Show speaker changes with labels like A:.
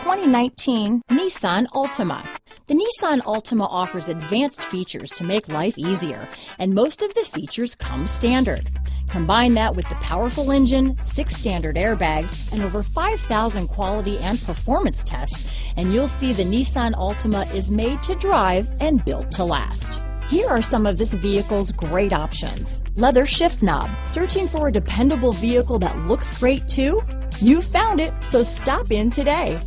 A: 2019 Nissan Altima. The Nissan Altima offers advanced features to make life easier, and most of the features come standard. Combine that with the powerful engine, 6 standard airbags, and over 5,000 quality and performance tests, and you'll see the Nissan Altima is made to drive and built to last. Here are some of this vehicle's great options: leather shift knob. Searching for a dependable vehicle that looks great too? You found it, so stop in today.